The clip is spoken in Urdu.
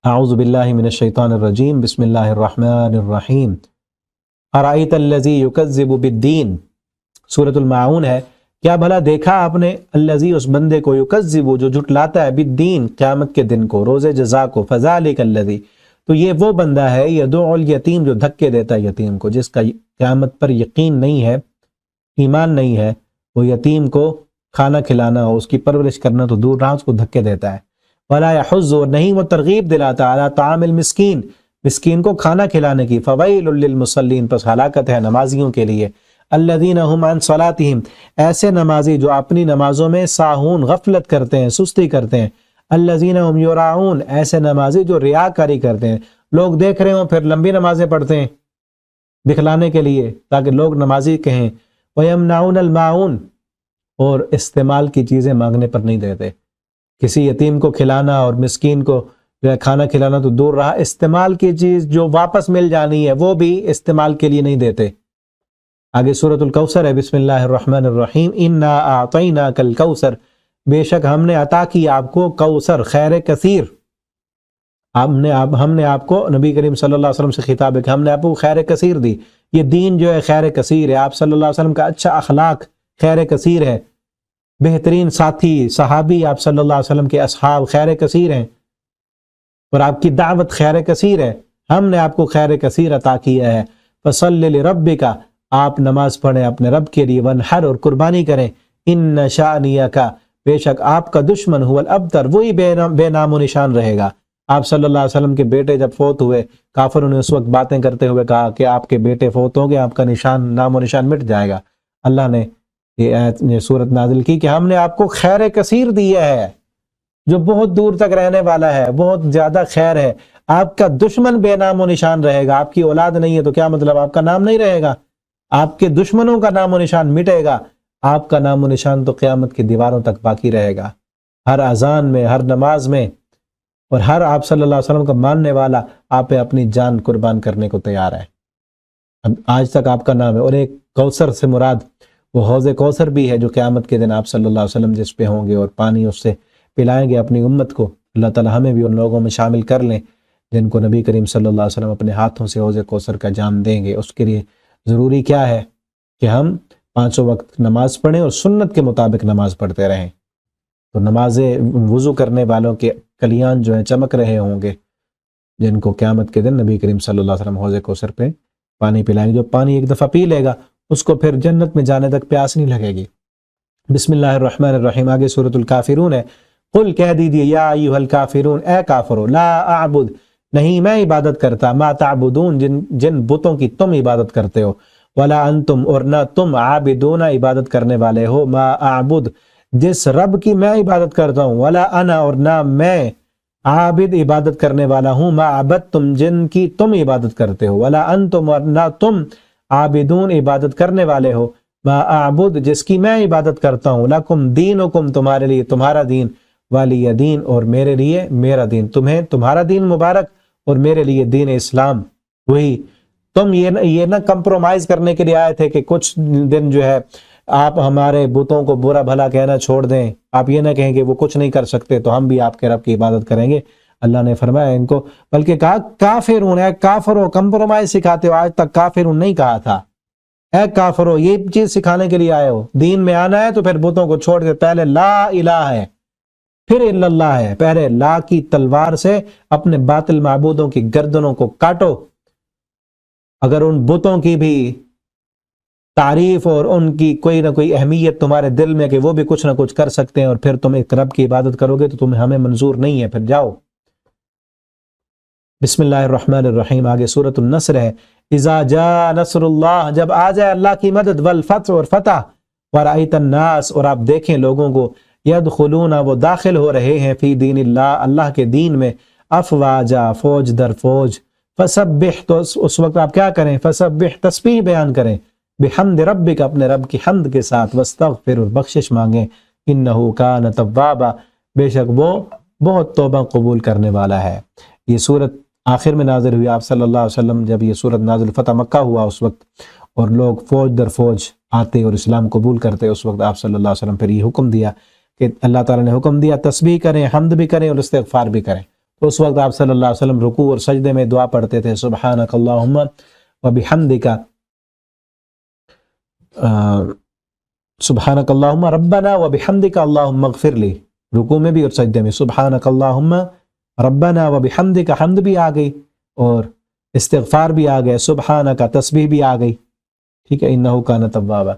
اعوذ باللہ من الشیطان الرجیم بسم اللہ الرحمن الرحیم ارأیت الذی یکذب بالدین سورۃ الماعون ہے۔ کیا بھلا دیکھا آپ نے الذی اس بندے کو یکذب جو جھٹلاتا ہے بالدین قیامت کے دن کو روز جزا کو فذالک الذی تو یہ وہ بندہ ہے یدعو الیتیم جو دھکے دیتا ہے یتیم کو، جس کا قیامت پر یقین نہیں ہے ایمان نہیں ہے، وہ یتیم کو کھانا کھلانا ہو اس کی پرورش کرنا تو دور رہا اس کو دھکے دیتا ہے۔ ولا یحض نہیں وہ ترغیب دلاتا علی طعام المسکین مسکین کو کھانا کھلانے کی۔ فویل للمصلین پس ہلاکت ہے نمازیوں کے لیے۔ الذین هم عن صلاتهم ایسے نمازی جو اپنی نمازوں میں ساہون غفلت کرتے ہیں سستی کرتے ہیں۔ الذین هم یراؤون ایسے نمازی جو ریاکاری کرتے ہیں، لوگ دیکھ رہے ہوں پھر لمبی نمازیں پڑھتے ہیں دکھلانے کے لیے تاکہ لوگ نمازی کہیں۔ ویمنعون الماعون اور استعمال کی چیزیں مانگنے پر نہیں دیتے، کسی یتیم کو کھلانا اور مسکین کو کھانا کھلانا تو دور رہا، استعمال کی چیز جو واپس مل جانی ہے وہ بھی استعمال کے لیے نہیں دیتے۔ آگے سورۃ الکوثر ہے، بسم اللہ الرحمن الرحیم انا اعطیناک الکوثر بے شک ہم نے عطا کی آپ کو کوثر خیر کثیر۔ ہم نے آپ کو نبی کریم صلی اللہ علیہ وسلم سے خطاب ہے کہ ہم نے آپ کو خیر کثیر دی۔ یہ دین جو ہے خیر کثیر ہے، آپ صلی اللہ علیہ وسلم کا اچھا اخلاق خیر کثیر ہے، بہترین ساتھی صحابی آپ صلی اللہ علیہ وسلم کے اصحاب خیر کثیر ہیں، اور آپ کی دعوت خیر کثیر ہے، ہم نے آپ کو خیر کثیر عطا کیا ہے۔ فصلی لربک آپ نماز پڑھیں اپنے رب کے لیے، ونحر اور قربانی کریں، ان شانیک بے شک آپ کا دشمن هو الابتر وہی بے نام و نشان رہے گا۔ آپ صلی اللہ علیہ وسلم کے بیٹے جب فوت ہوئے، کافروں نے اس وقت باتیں کرتے ہوئے کہا کہ آپ کے بیٹے فوت ہوں گے آپ کا نام و نشان مٹ جائے گا۔ اللہ نے یہ صورت نازل کی کہ ہم نے آپ کو خیر کثیر دیا ہے جو بہت دور تک رہنے والا ہے، بہت زیادہ خیر ہے۔ آپ کا دشمن بے نام و نشان رہے گا، آپ کی اولاد نہیں ہے تو کیا مطلب آپ کا نام نہیں رہے گا، آپ کے دشمنوں کا نام و نشان مٹے گا، آپ کا نام و نشان تو قیامت کی دیواروں تک باقی رہے گا۔ ہر اذان میں، ہر نماز میں، اور ہر آپ صلی اللہ علیہ وسلم کا ماننے والا آپ پہ اپنی جان قربان کرنے کو تیار ہے۔ اب آج تک آپ کا نام ہے۔ اور ایک کوثر سے مراد وہ حوض کوثر بھی ہے جو قیامت کے دن آپ صلی اللہ علیہ وسلم جس پہ ہوں گے اور پانی اس سے پلائیں گے اپنی امت کو۔ اللہ تعالی ہمیں بھی ان لوگوں میں شامل کر لیں جن کو نبی کریم صلی اللہ علیہ وسلم اپنے ہاتھوں سے حوض کوثر کا جام دیں گے۔ اس کے لیے ضروری کیا ہے کہ ہم 5 وقت نماز پڑھیں اور سنت کے مطابق نماز پڑھتے رہیں، تو نمازیں وضو کرنے والوں کے کلیان جو ہیں چمک رہے ہوں گے، جن کو قیامت کے دن نبی کریم صلی اللہ علیہ وسلم حوض کوثر پہ پانی پلائیں گے۔ جو پانی ایک دفعہ پی لے گا اس کو پھر جنت میں جانے تک پیاس نہیں لگے گی۔ بسم اللہ الرحمن الرحیم آگے سورۃ الکافرون ہے۔ قل کہہ دیجئے یا ایھا الکافرون اے کافرو، لا اعبد نہیں میں عبادت کرتا، ما تعبدون جن بتوں کی تم عبادت کرتے ہو، ولا انتم اور نہ تم عابدون عبادت کرنے والے ہو، ما اعبد جس رب کی میں عبادت کرتا ہوں، ولا انا اور نہ میں عابد عبادت کرنے والا ہوں، ما عبدتم جن کی تم عبادت کرتے ہو، ولا انتم اور نہ تم عابدون عبادت کرنے والے ہو، ما اعبد جس کی میں عبادت کرتا ہوں، لکم دینکم تمہارے لیے تمہارا دین، ولی دین اور میرے لیے میرا دین، تمہیں تمہارا دین مبارک اور میرے لیے دین اسلام وہی۔ تم یہ نہ کمپرومائز کرنے کے لیے آئے تھے کہ کچھ دن جو ہے آپ ہمارے بتوں کو برا بھلا کہنا چھوڑ دیں، آپ یہ نہ کہیں کہ وہ کچھ نہیں کر سکتے تو ہم بھی آپ کے رب کی عبادت کریں گے۔ اللہ نے فرمایا ان کو، بلکہ کہا کافرون اے کافرو، کمپرومائز سکھاتے ہو، آج تک کافرون نہیں کہا تھا، اے کافرو یہ چیز سکھانے کے لیے آئے ہو، دین میں آنا ہے تو پھر بتوں کو چھوڑ کے پہلے لا الہ ہے پھر الا اللہ ہے، پہلے لا کی تلوار سے اپنے باطل معبودوں کی گردنوں کو کاٹو۔ اگر ان بتوں کی بھی تعریف اور ان کی کوئی نہ کوئی اہمیت تمہارے دل میں کہ وہ بھی کچھ نہ کچھ کر سکتے ہیں اور پھر تم ایک رب کی عبادت کرو گے تو تمہیں ہمیں منظور نہیں ہے، پھر جاؤ۔ بسم اللہ الرحمن الرحیم آگے سورۃ النصر ہے۔ اذا جاء نصر اللہ جب آ جائے اللہ کی مدد، والفتح اور فتح، ورأیت الناس اور آپ دیکھیں لوگوں کو، یدخلون وہ داخل ہو رہے ہیں، فی دین اللہ اللہ کے دین میں، افواجا فوج در فوج، فسبح تو اس وقت آپ کیا کریں، فسبح تسبیح بیان کریں، بحمد ربک اپنے رب کی حمد کے ساتھ، واستغفر اور بخشش مانگیں، انہ کان توابا بے شک وہ بہت توبہ قبول کرنے والا ہے۔ یہ صورت آخر میں نازل ہوئی، آپ صلی اللہ علیہ وسلم جب یہ صورت نازل فتح مکہ ہوا اس وقت، اور لوگ فوج در فوج آتے اور اسلام قبول کرتے، اس وقت آپ صلی اللہ علیہ وسلم پھر یہ حکم دیا کہ اللہ تعالیٰ نے حکم دیا تسبیح کریں، حمد بھی کریں اور استغفار بھی کریں، تو اس وقت آپ صلی اللہ علیہ وسلم رکوع اور سجدے میں دعا پڑھتے تھے سبحانک اللہم و بحمدک، سبحانک اللہم ربنا و بحمدک اللہم اغفر لی، رکوع میں بھی اور سجدے میں سبحانک اللہم ربنا و بحمدک، حمد بھی آ گئی اور استغفار بھی آ گیا، سبحانک تسبیح بھی آ گئی، ٹھیک ہے، انہ کان توابا۔